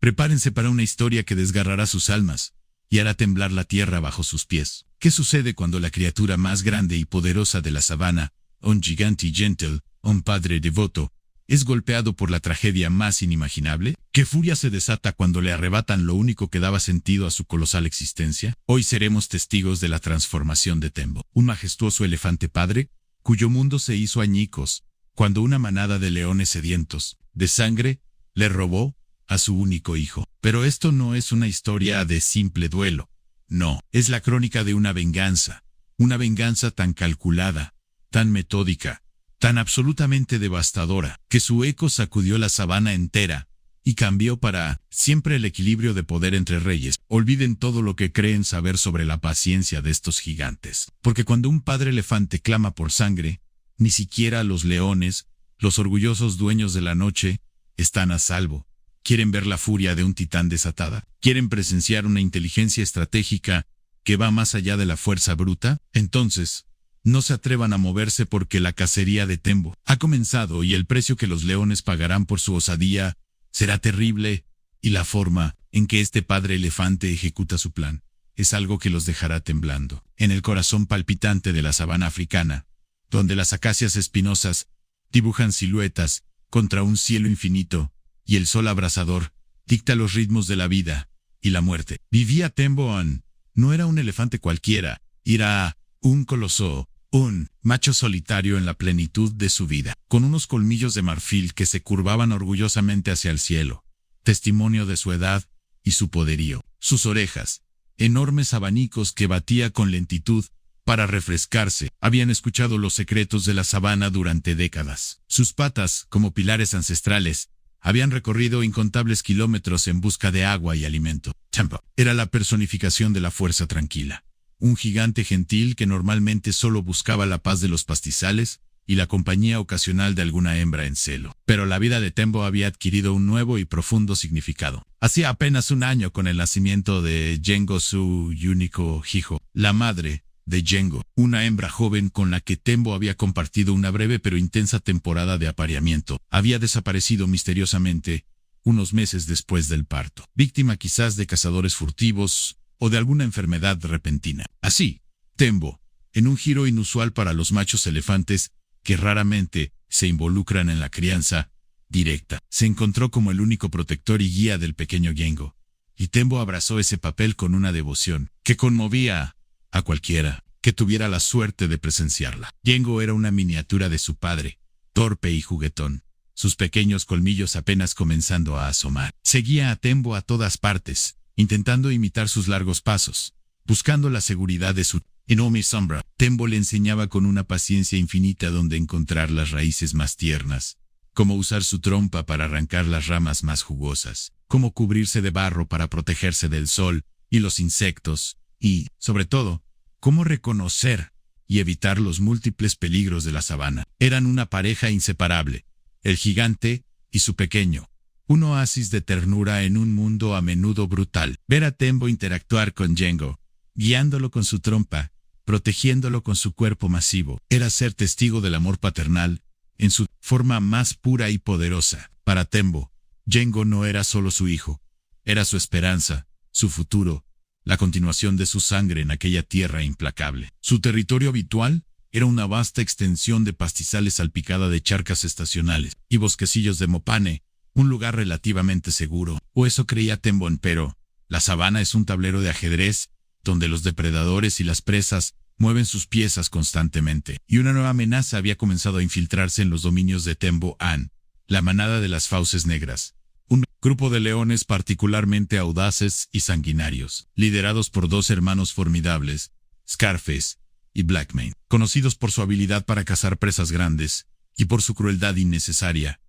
Prepárense para una historia que desgarrará sus almas y hará temblar la tierra bajo sus pies. ¿Qué sucede cuando la criatura más grande y poderosa de la sabana, un gigante gentle, un padre devoto, es golpeado por la tragedia más inimaginable? ¿Qué furia se desata cuando le arrebatan lo único que daba sentido a su colosal existencia? Hoy seremos testigos de la transformación de Tembo, un majestuoso elefante padre, cuyo mundo se hizo añicos, cuando una manada de leones sedientos, de sangre, le robó a su único hijo. Pero esto no es una historia de simple duelo. No, es la crónica de una venganza tan calculada, tan metódica, tan absolutamente devastadora, que su eco sacudió la sabana entera y cambió para siempre el equilibrio de poder entre reyes. Olviden todo lo que creen saber sobre la paciencia de estos gigantes, porque cuando un padre elefante clama por sangre, ni siquiera los leones, los orgullosos dueños de la noche, están a salvo. ¿Quieren ver la furia de un titán desatada? ¿Quieren presenciar una inteligencia estratégica que va más allá de la fuerza bruta? Entonces, no se atrevan a moverse porque la cacería de Tembo ha comenzado y el precio que los leones pagarán por su osadía será terrible, y la forma en que este padre elefante ejecuta su plan es algo que los dejará temblando. En el corazón palpitante de la sabana africana, donde las acacias espinosas dibujan siluetas contra un cielo infinito, y el sol abrasador dicta los ritmos de la vida y la muerte, vivía Tembo An. No era un elefante cualquiera, era un coloso, un macho solitario en la plenitud de su vida, con unos colmillos de marfil que se curvaban orgullosamente hacia el cielo, testimonio de su edad y su poderío. Sus orejas, enormes abanicos que batía con lentitud para refrescarse, habían escuchado los secretos de la sabana durante décadas. Sus patas, como pilares ancestrales, habían recorrido incontables kilómetros en busca de agua y alimento. Tembo era la personificación de la fuerza tranquila. Un gigante gentil que normalmente solo buscaba la paz de los pastizales y la compañía ocasional de alguna hembra en celo. Pero la vida de Tembo había adquirido un nuevo y profundo significado. Hacía apenas un año con el nacimiento de Jengo, su único hijo, la madre de Jengo, una hembra joven con la que Tembo había compartido una breve pero intensa temporada de apareamiento, había desaparecido misteriosamente unos meses después del parto, víctima quizás de cazadores furtivos o de alguna enfermedad repentina. Así, Tembo, en un giro inusual para los machos elefantes que raramente se involucran en la crianza directa, se encontró como el único protector y guía del pequeño Jengo, y Tembo abrazó ese papel con una devoción que conmovía a cualquiera que tuviera la suerte de presenciarla. Jengo era una miniatura de su padre, torpe y juguetón, sus pequeños colmillos apenas comenzando a asomar. Seguía a Tembo a todas partes, intentando imitar sus largos pasos, buscando la seguridad de su enorme sombra. Tembo le enseñaba con una paciencia infinita dónde encontrar las raíces más tiernas, cómo usar su trompa para arrancar las ramas más jugosas, cómo cubrirse de barro para protegerse del sol y los insectos, y, sobre todo, cómo reconocer y evitar los múltiples peligros de la sabana. Eran una pareja inseparable, el gigante y su pequeño, un oasis de ternura en un mundo a menudo brutal. Ver a Tembo interactuar con Jengo, guiándolo con su trompa, protegiéndolo con su cuerpo masivo, era ser testigo del amor paternal en su forma más pura y poderosa. Para Tembo, Jengo no era solo su hijo, era su esperanza, su futuro, la continuación de su sangre en aquella tierra implacable. Su territorio habitual era una vasta extensión de pastizales salpicada de charcas estacionales y bosquecillos de mopane, un lugar relativamente seguro, o eso creía Tembo. Pero la sabana es un tablero de ajedrez donde los depredadores y las presas mueven sus piezas constantemente, y una nueva amenaza había comenzado a infiltrarse en los dominios de Tembo An, la manada de las fauces negras. Un grupo de leones particularmente audaces y sanguinarios, liderados por dos hermanos formidables, Scarface y Blackmane, conocidos por su habilidad para cazar presas grandes y por su crueldad innecesaria.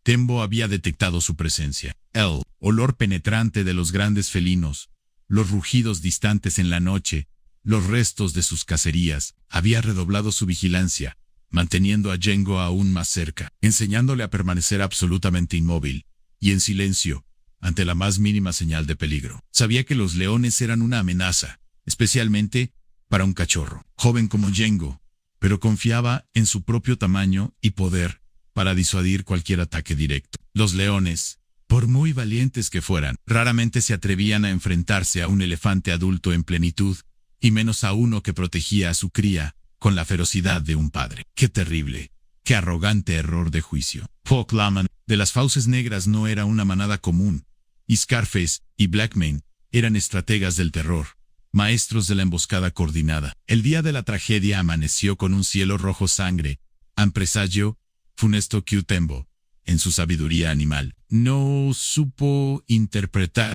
Tembo había detectado su presencia. El olor penetrante de los grandes felinos, los rugidos distantes en la noche, los restos de sus cacerías, había redoblado su vigilancia, manteniendo a Jengo aún más cerca, enseñándole a permanecer absolutamente inmóvil y en silencio ante la más mínima señal de peligro. Sabía que los leones eran una amenaza, especialmente para un cachorro, joven como Jengo, pero confiaba en su propio tamaño y poder para disuadir cualquier ataque directo. Los leones, Por muy valientes que fueran, raramente se atrevían a enfrentarse a un elefante adulto en plenitud, y menos a uno que protegía a su cría con la ferocidad de un padre. ¡Qué terrible! ¡Qué arrogante error de juicio! Hawk Lawman de las Fauces Negras no era una manada común, y Scarface y Blackmane eran estrategas del terror, maestros de la emboscada coordinada. El día de la tragedia amaneció con un cielo rojo sangre, un presagio funesto que Tembo, en su sabiduría animal, no supo interpretar.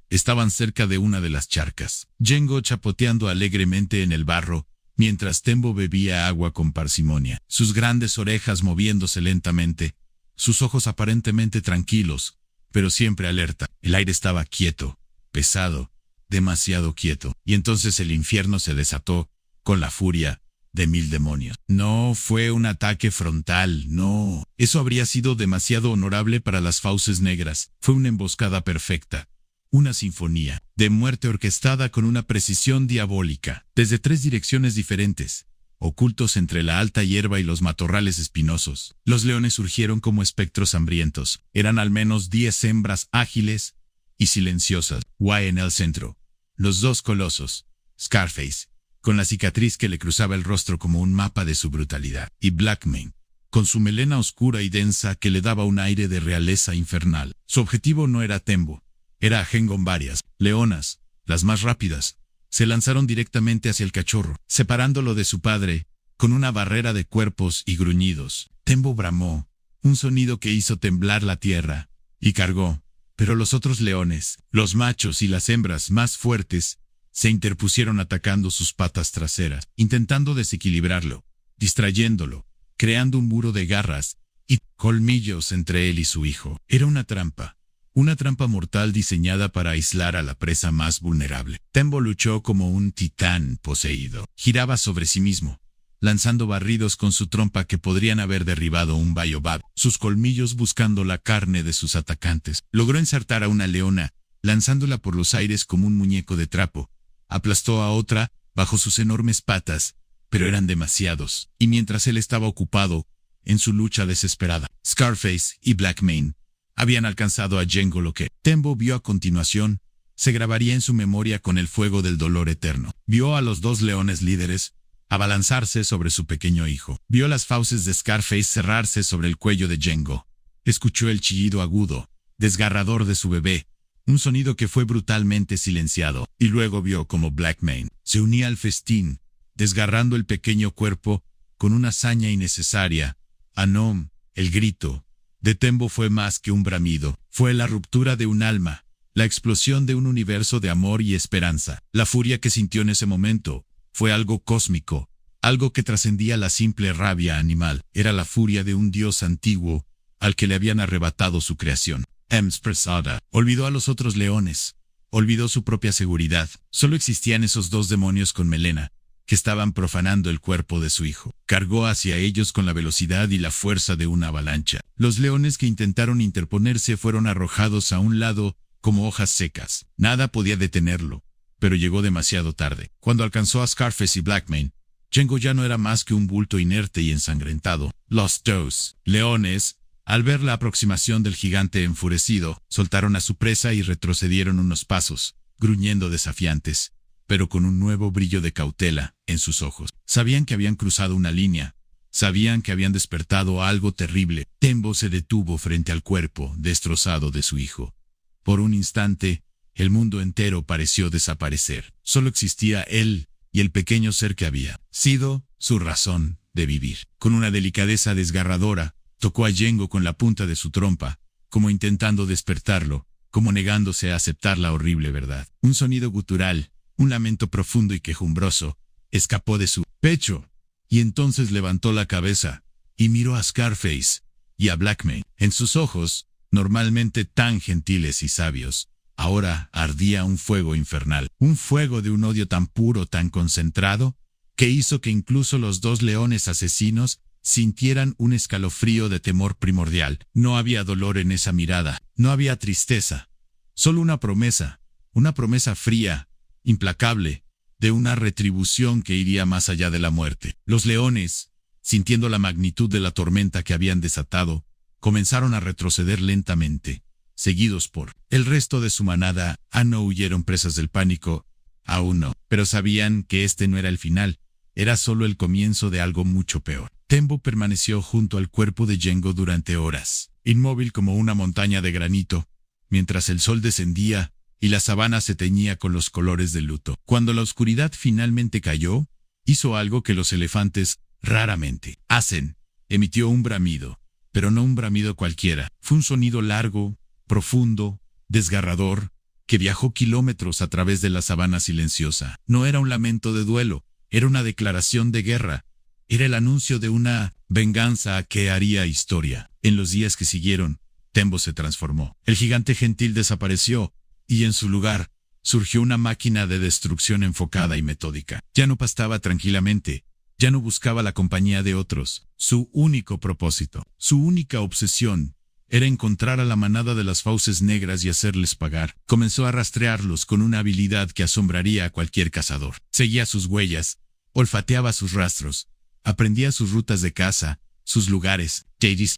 Estaban cerca de una de las charcas, Django chapoteando alegremente en el barro, mientras Tembo bebía agua con parsimonia, sus grandes orejas moviéndose lentamente, sus ojos aparentemente tranquilos, pero siempre alerta. El aire estaba quieto, pesado, demasiado quieto, y entonces el infierno se desató, con la furia de 1000 demonios. No fue un ataque frontal, no. Eso habría sido demasiado honorable para las Fauces Negras. Fue una emboscada perfecta. Una sinfonía de muerte orquestada con una precisión diabólica, desde 3 direcciones diferentes, ocultos entre la alta hierba y los matorrales espinosos. Los leones surgieron como espectros hambrientos. Eran al menos 10 hembras ágiles y silenciosas. Guay en el centro. Los 2 colosos, Scarface, con la cicatriz que le cruzaba el rostro como un mapa de su brutalidad, y Blackmane, con su melena oscura y densa que le daba un aire de realeza infernal. Su objetivo no era Tembo, era Ajengon. Varias leonas, las más rápidas, se lanzaron directamente hacia el cachorro, separándolo de su padre, con una barrera de cuerpos y gruñidos. Tembo bramó, un sonido que hizo temblar la tierra, y cargó, pero los otros leones, los machos y las hembras más fuertes, se interpusieron atacando sus patas traseras, intentando desequilibrarlo, distrayéndolo, creando un muro de garras y colmillos entre él y su hijo. Era una trampa mortal diseñada para aislar a la presa más vulnerable. Tembo luchó como un titán poseído. Giraba sobre sí mismo, lanzando barridos con su trompa que podrían haber derribado un baobab, sus colmillos buscando la carne de sus atacantes. Logró ensartar a una leona, lanzándola por los aires como un muñeco de trapo. Aplastó a otra bajo sus enormes patas, pero eran demasiados, y mientras él estaba ocupado en su lucha desesperada, Scarface y Blackmane habían alcanzado a Django. Lo que Tembo vio a continuación se grabaría en su memoria con el fuego del dolor eterno. Vio a los 2 leones líderes abalanzarse sobre su pequeño hijo. Vio las fauces de Scarface cerrarse sobre el cuello de Django. Escuchó el chillido agudo, desgarrador de su bebé, un sonido que fue brutalmente silenciado, y luego vio como Blackmane se unía al festín, desgarrando el pequeño cuerpo con una hazaña innecesaria. Anom, el grito de Tembo fue más que un bramido, fue la ruptura de un alma, la explosión de un universo de amor y esperanza. La furia que sintió en ese momento fue algo cósmico, algo que trascendía la simple rabia animal. Era la furia de un dios antiguo al que le habían arrebatado su creación. Emspresada olvidó a los otros leones, olvidó su propia seguridad. Solo existían esos 2 demonios con melena, que estaban profanando el cuerpo de su hijo. Cargó hacia ellos con la velocidad y la fuerza de una avalancha. Los leones que intentaron interponerse fueron arrojados a un lado como hojas secas. Nada podía detenerlo, pero llegó demasiado tarde. Cuando alcanzó a Scarface y Blackmane, Django ya no era más que un bulto inerte y ensangrentado. Los 2 leones, al ver la aproximación del gigante enfurecido, soltaron a su presa y retrocedieron unos pasos, gruñendo desafiantes, pero con un nuevo brillo de cautela en sus ojos. Sabían que habían cruzado una línea, sabían que habían despertado algo terrible. Tembo se detuvo frente al cuerpo destrozado de su hijo. Por un instante, el mundo entero pareció desaparecer. Solo existía él y el pequeño ser que había sido su razón de vivir. Con una delicadeza desgarradora, tocó a Django con la punta de su trompa, como intentando despertarlo, como negándose a aceptar la horrible verdad. Un sonido gutural, un lamento profundo y quejumbroso, escapó de su pecho, y entonces levantó la cabeza, y miró a Scarface, y a Blackmane. En sus ojos, normalmente tan gentiles y sabios, ahora ardía un fuego infernal, un fuego de un odio tan puro, tan concentrado, que hizo que incluso los 2 leones asesinos sintieran un escalofrío de temor primordial. No había dolor en esa mirada, no había tristeza, solo una promesa fría, implacable, de una retribución que iría más allá de la muerte. Los leones, sintiendo la magnitud de la tormenta que habían desatado, comenzaron a retroceder lentamente, seguidos por el resto de su manada. No huyeron presas del pánico, aún no, pero sabían que este no era el final, era solo el comienzo de algo mucho peor. Tembo permaneció junto al cuerpo de Yengo durante horas, inmóvil como una montaña de granito, mientras el sol descendía y la sabana se teñía con los colores del luto. Cuando la oscuridad finalmente cayó, hizo algo que los elefantes raramente hacen. Emitió un bramido, pero no un bramido cualquiera. Fue un sonido largo, profundo, desgarrador, que viajó kilómetros a través de la sabana silenciosa. No era un lamento de duelo, era una declaración de guerra. Era el anuncio de una venganza que haría historia. En los días que siguieron, Tembo se transformó. El gigante gentil desapareció, y en su lugar, surgió una máquina de destrucción enfocada y metódica. Ya no pastaba tranquilamente, ya no buscaba la compañía de otros. Su único propósito, su única obsesión, era encontrar a la manada de las fauces negras y hacerles pagar. Comenzó a rastrearlos con una habilidad que asombraría a cualquier cazador. Seguía sus huellas, olfateaba sus rastros, aprendía sus rutas de caza, sus lugares. Jadis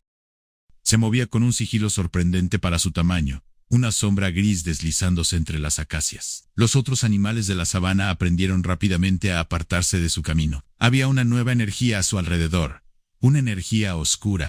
se movía con un sigilo sorprendente para su tamaño, una sombra gris deslizándose entre las acacias. Los otros animales de la sabana aprendieron rápidamente a apartarse de su camino. Había una nueva energía a su alrededor, una energía oscura.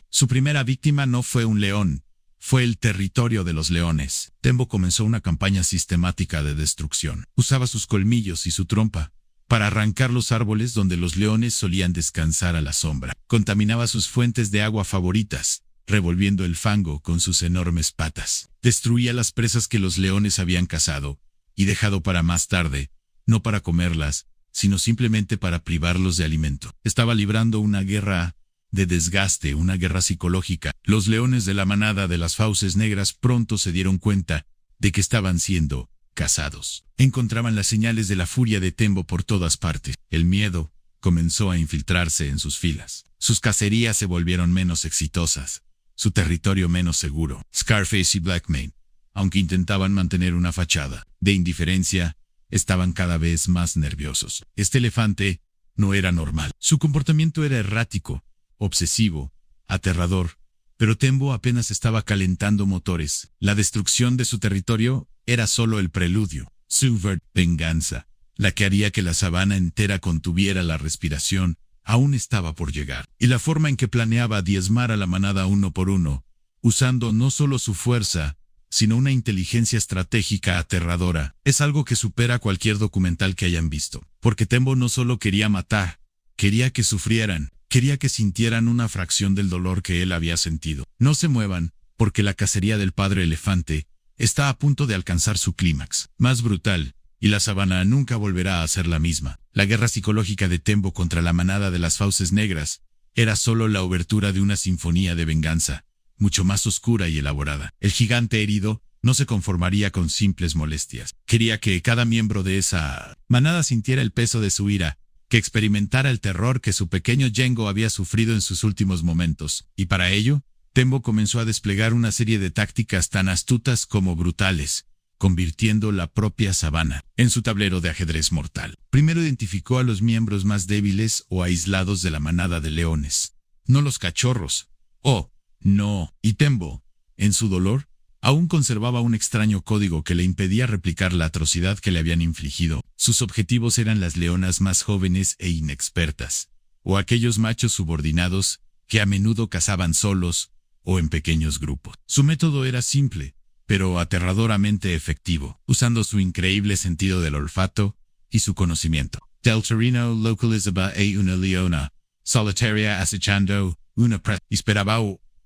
Su primera víctima no fue un león, fue el territorio de los leones. Tembo comenzó una campaña sistemática de destrucción. Usaba sus colmillos y su trompa para arrancar los árboles donde los leones solían descansar a la sombra. Contaminaba sus fuentes de agua favoritas, revolviendo el fango con sus enormes patas. Destruía las presas que los leones habían cazado y dejado para más tarde, no para comerlas, sino simplemente para privarlos de alimento. Estaba librando una guerra de desgaste, una guerra psicológica. Los leones de la manada de las fauces negras pronto se dieron cuenta de que estaban siendo cazados. Encontraban las señales de la furia de Tembo por todas partes. El miedo comenzó a infiltrarse en sus filas. Sus cacerías se volvieron menos exitosas, su territorio menos seguro. Scarface y Blackmane, aunque intentaban mantener una fachada de indiferencia, estaban cada vez más nerviosos. Este elefante no era normal. Su comportamiento era errático, obsesivo, aterrador, pero Tembo apenas estaba calentando motores. La destrucción de su territorio era solo el preludio. Su venganza, la que haría que la sabana entera contuviera la respiración, aún estaba por llegar. Y la forma en que planeaba diezmar a la manada uno por uno, usando no solo su fuerza, sino una inteligencia estratégica aterradora, es algo que supera cualquier documental que hayan visto. Porque Tembo no solo quería matar, quería que sufrieran, quería que sintieran una fracción del dolor que él había sentido. No se muevan, porque la cacería del padre elefante está a punto de alcanzar su clímax más brutal, y la sabana nunca volverá a ser la misma. La guerra psicológica de Tembo contra la manada de las fauces negras era solo la obertura de una sinfonía de venganza, mucho más oscura y elaborada. El gigante herido no se conformaría con simples molestias. Quería que cada miembro de esa manada sintiera el peso de su ira, que experimentara el terror que su pequeño Yengo había sufrido en sus últimos momentos. Y para ello, Tembo comenzó a desplegar una serie de tácticas tan astutas como brutales, convirtiendo la propia sabana en su tablero de ajedrez mortal. Primero identificó a los miembros más débiles o aislados de la manada de leones, no los cachorros. Oh, no. Y Tembo, en su dolor, aún conservaba un extraño código que le impedía replicar la atrocidad que le habían infligido. Sus objetivos eran las leonas más jóvenes e inexpertas, o aquellos machos subordinados que a menudo cazaban solos o en pequeños grupos. Su método era simple, pero aterradoramente efectivo, usando su increíble sentido del olfato y su conocimiento. Del terreno localizaba a una leona, solitaria acechando una presa. Esperaba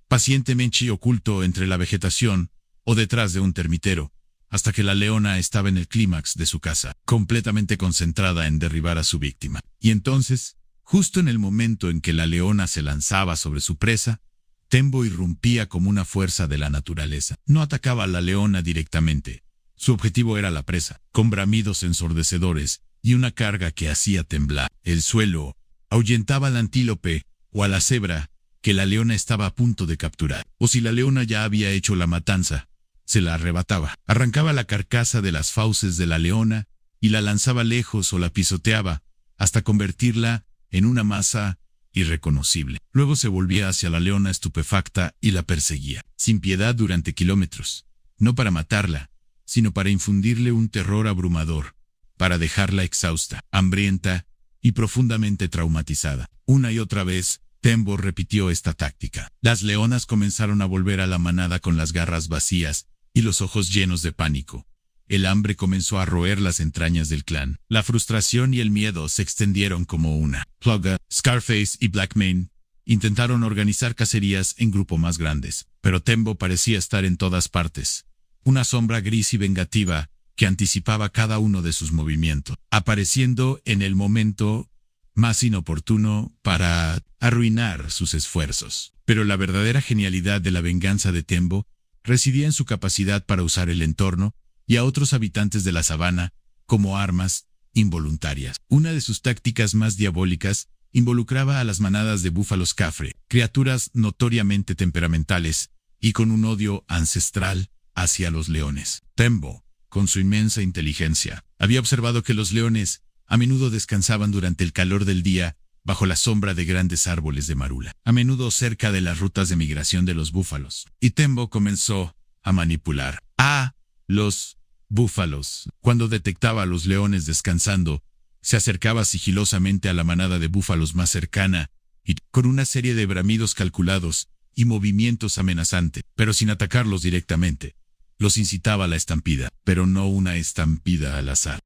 pacientemente oculto entre la vegetación o detrás de un termitero, hasta que la leona estaba en el clímax de su caza, completamente concentrada en derribar a su víctima. Y entonces, justo en el momento en que la leona se lanzaba sobre su presa, Tembo irrumpía como una fuerza de la naturaleza. No atacaba a la leona directamente. Su objetivo era la presa, con bramidos ensordecedores y una carga que hacía temblar el suelo. Ahuyentaba al antílope o a la cebra que la leona estaba a punto de capturar. O si la leona ya había hecho la matanza, se la arrebataba. Arrancaba la carcasa de las fauces de la leona y la lanzaba lejos o la pisoteaba hasta convertirla en una masa irreconocible. Luego se volvía hacia la leona estupefacta y la perseguía, sin piedad durante kilómetros, no para matarla, sino para infundirle un terror abrumador, para dejarla exhausta, hambrienta y profundamente traumatizada. Una y otra vez, Tembo repitió esta táctica. Las leonas comenzaron a volver a la manada con las garras vacías y los ojos llenos de pánico. El hambre comenzó a roer las entrañas del clan. La frustración y el miedo se extendieron como una plaga. Scarface y Blackmane intentaron organizar cacerías en grupos más grandes, pero Tembo parecía estar en todas partes. Una sombra gris y vengativa que anticipaba cada uno de sus movimientos, apareciendo en el momento más inoportuno para arruinar sus esfuerzos. Pero la verdadera genialidad de la venganza de Tembo residía en su capacidad para usar el entorno y a otros habitantes de la sabana como armas involuntarias. Una de sus tácticas más diabólicas involucraba a las manadas de búfalos cafre, criaturas notoriamente temperamentales y con un odio ancestral hacia los leones. Tembo, con su inmensa inteligencia, había observado que los leones a menudo descansaban durante el calor del día bajo la sombra de grandes árboles de marula, a menudo cerca de las rutas de migración de los búfalos. Y Tembo comenzó a manipular a los búfalos. Cuando detectaba a los leones descansando, se acercaba sigilosamente a la manada de búfalos más cercana y, con una serie de bramidos calculados y movimientos amenazantes, pero sin atacarlos directamente, los incitaba a la estampida, pero no una estampida al azar.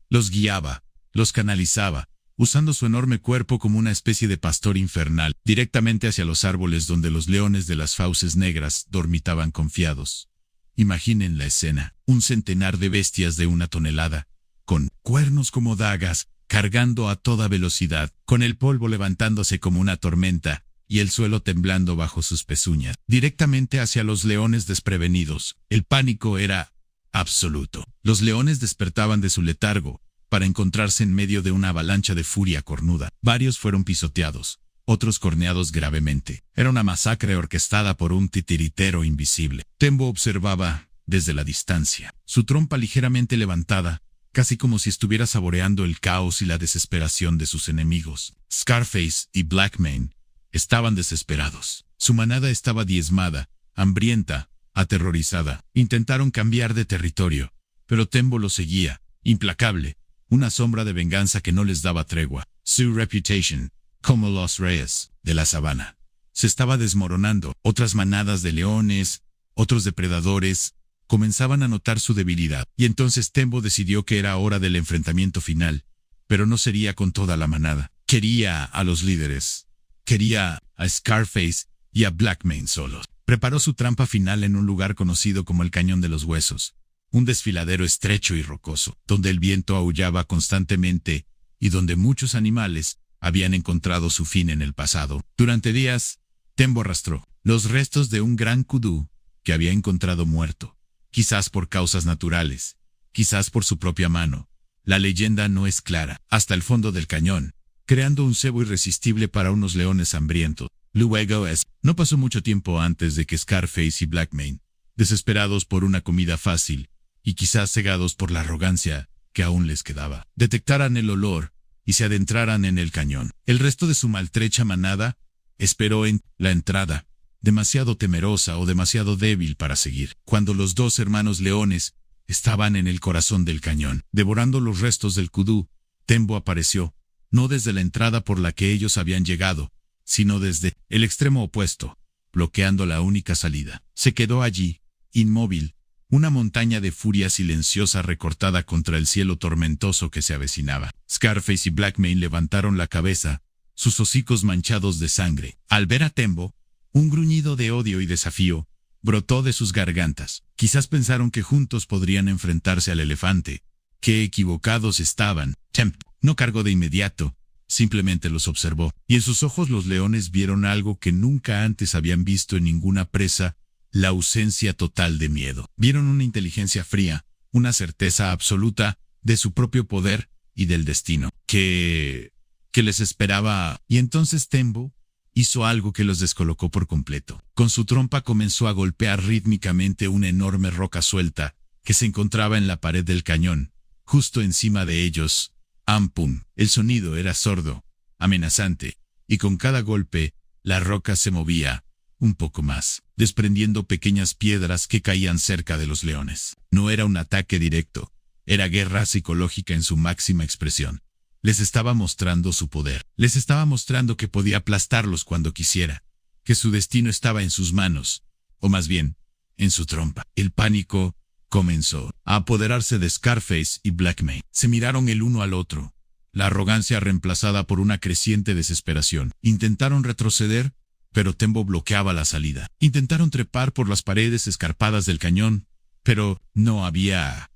Los guiaba, los canalizaba, usando su enorme cuerpo como una especie de pastor infernal, directamente hacia los árboles donde los leones de las fauces negras dormitaban confiados. Imaginen la escena: un centenar de bestias de 1 tonelada, con cuernos como dagas, cargando a toda velocidad, con el polvo levantándose como una tormenta y el suelo temblando bajo sus pezuñas, directamente hacia los leones desprevenidos. El pánico era absoluto. Los leones despertaban de su letargo para encontrarse en medio de una avalancha de furia cornuda. Varios fueron pisoteados, otros corneados gravemente. Era una masacre orquestada por un titiritero invisible. Tembo observaba desde la distancia, su trompa ligeramente levantada, casi como si estuviera saboreando el caos y la desesperación de sus enemigos. Scarface y Blackmane estaban desesperados. Su manada estaba diezmada, hambrienta, aterrorizada. Intentaron cambiar de territorio, pero Tembo los seguía, implacable, una sombra de venganza que no les daba tregua. Su reputación, como los reyes de la sabana, se estaba desmoronando. Otras manadas de leones, otros depredadores, comenzaban a notar su debilidad. Y entonces Tembo decidió que era hora del enfrentamiento final, pero no sería con toda la manada. Quería a los líderes. Quería a Scarface y a Blackmane solos. Preparó su trampa final en un lugar conocido como el Cañón de los Huesos, un desfiladero estrecho y rocoso, donde el viento aullaba constantemente y donde muchos animales habían encontrado su fin en el pasado. Durante días, Tembo arrastró los restos de un gran kudú que había encontrado muerto, quizás por causas naturales, quizás por su propia mano. La leyenda no es clara, hasta el fondo del cañón, creando un cebo irresistible para unos leones hambrientos. Luego no pasó mucho tiempo antes de que Scarface y Blackmane, desesperados por una comida fácil y quizás cegados por la arrogancia que aún les quedaba, detectaran el olor y se adentraran en el cañón. El resto de su maltrecha manada esperó en la entrada, demasiado temerosa o demasiado débil para seguir. Cuando los 2 hermanos leones estaban en el corazón del cañón, devorando los restos del kudú, Tembo apareció, no desde la entrada por la que ellos habían llegado, sino desde el extremo opuesto, bloqueando la única salida. Se quedó allí, inmóvil, una montaña de furia silenciosa recortada contra el cielo tormentoso que se avecinaba. Scarface y Blackmane levantaron la cabeza, sus hocicos manchados de sangre. Al ver a Tembo, un gruñido de odio y desafío brotó de sus gargantas. Quizás pensaron que juntos podrían enfrentarse al elefante. ¡Qué equivocados estaban! Tembo no cargó de inmediato, simplemente los observó, y en sus ojos los leones vieron algo que nunca antes habían visto en ninguna presa: la ausencia total de miedo. Vieron una inteligencia fría, una certeza absoluta de su propio poder y del destino que les esperaba. Y entonces Tembo hizo algo que los descolocó por completo. Con su trompa comenzó a golpear rítmicamente una enorme roca suelta que se encontraba en la pared del cañón, justo encima de ellos. ¡Ampum! El sonido era sordo, amenazante, y con cada golpe, la roca se movía un poco más, desprendiendo pequeñas piedras que caían cerca de los leones. No era un ataque directo, era guerra psicológica en su máxima expresión. Les estaba mostrando su poder. Les estaba mostrando que podía aplastarlos cuando quisiera, que su destino estaba en sus manos, o más bien, en su trompa. El pánico comenzó a apoderarse de Scarface y Blackmane. Se miraron el uno al otro, la arrogancia reemplazada por una creciente desesperación. Intentaron retroceder, pero Tembo bloqueaba la salida. Intentaron trepar por las paredes escarpadas del cañón, pero no había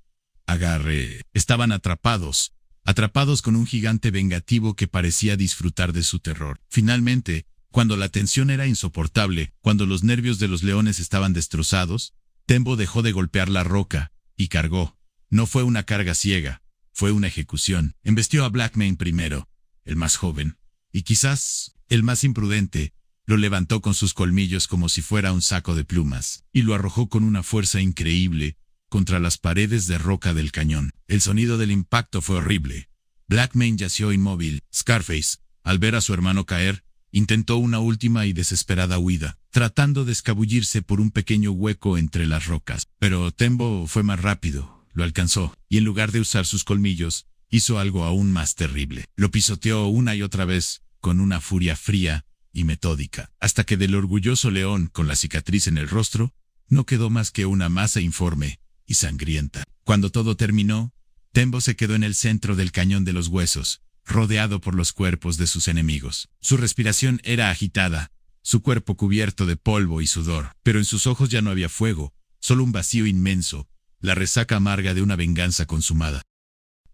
agarre. Estaban atrapados con un gigante vengativo que parecía disfrutar de su terror. Finalmente, cuando la tensión era insoportable, cuando los nervios de los leones estaban destrozados, Tembo dejó de golpear la roca y cargó. No fue una carga ciega, fue una ejecución. Embestió a Blackmane primero, el más joven, y quizás el más imprudente. Lo levantó con sus colmillos como si fuera un saco de plumas, y lo arrojó con una fuerza increíble contra las paredes de roca del cañón. El sonido del impacto fue horrible. Blackmane yació inmóvil. Scarface, al ver a su hermano caer, intentó una última y desesperada huida, tratando de escabullirse por un pequeño hueco entre las rocas. Pero Tembo fue más rápido, lo alcanzó, y en lugar de usar sus colmillos, hizo algo aún más terrible. Lo pisoteó una y otra vez, con una furia fría y metódica, hasta que del orgulloso león con la cicatriz en el rostro, no quedó más que una masa informe y sangrienta. Cuando todo terminó, Tembo se quedó en el centro del cañón de los huesos, rodeado por los cuerpos de sus enemigos. Su respiración era agitada, su cuerpo cubierto de polvo y sudor, pero en sus ojos ya no había fuego, solo un vacío inmenso, la resaca amarga de una venganza consumada.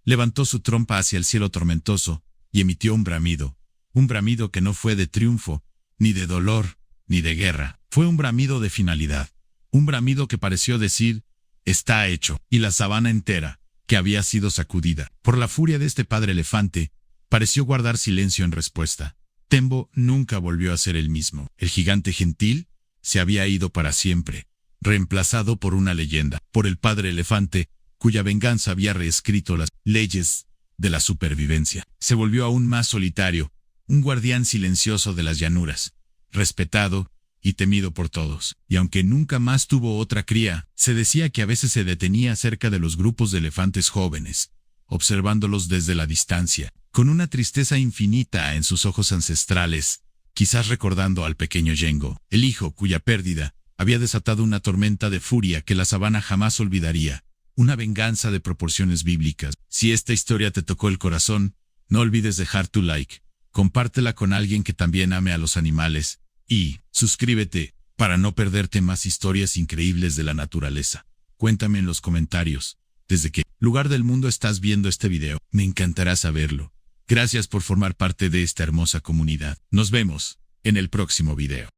Levantó su trompa hacia el cielo tormentoso y emitió un bramido que no fue de triunfo, ni de dolor, ni de guerra. Fue un bramido de finalidad, un bramido que pareció decir, está hecho, y la sabana entera, que había sido sacudida por la furia de este padre elefante, pareció guardar silencio en respuesta. Tembo nunca volvió a ser el mismo. El gigante gentil se había ido para siempre, reemplazado por una leyenda, por el padre elefante, cuya venganza había reescrito las leyes de la supervivencia. Se volvió aún más solitario, un guardián silencioso de las llanuras, respetado y temido por todos. Y aunque nunca más tuvo otra cría, se decía que a veces se detenía cerca de los grupos de elefantes jóvenes, observándolos desde la distancia, con una tristeza infinita en sus ojos ancestrales, quizás recordando al pequeño Yengo, el hijo cuya pérdida había desatado una tormenta de furia que la sabana jamás olvidaría, una venganza de proporciones bíblicas. Si esta historia te tocó el corazón, no olvides dejar tu like, compártela con alguien que también ame a los animales, y suscríbete para no perderte más historias increíbles de la naturaleza. Cuéntame en los comentarios desde qué lugar del mundo estás viendo este video. Me encantará saberlo. Gracias por formar parte de esta hermosa comunidad. Nos vemos en el próximo video.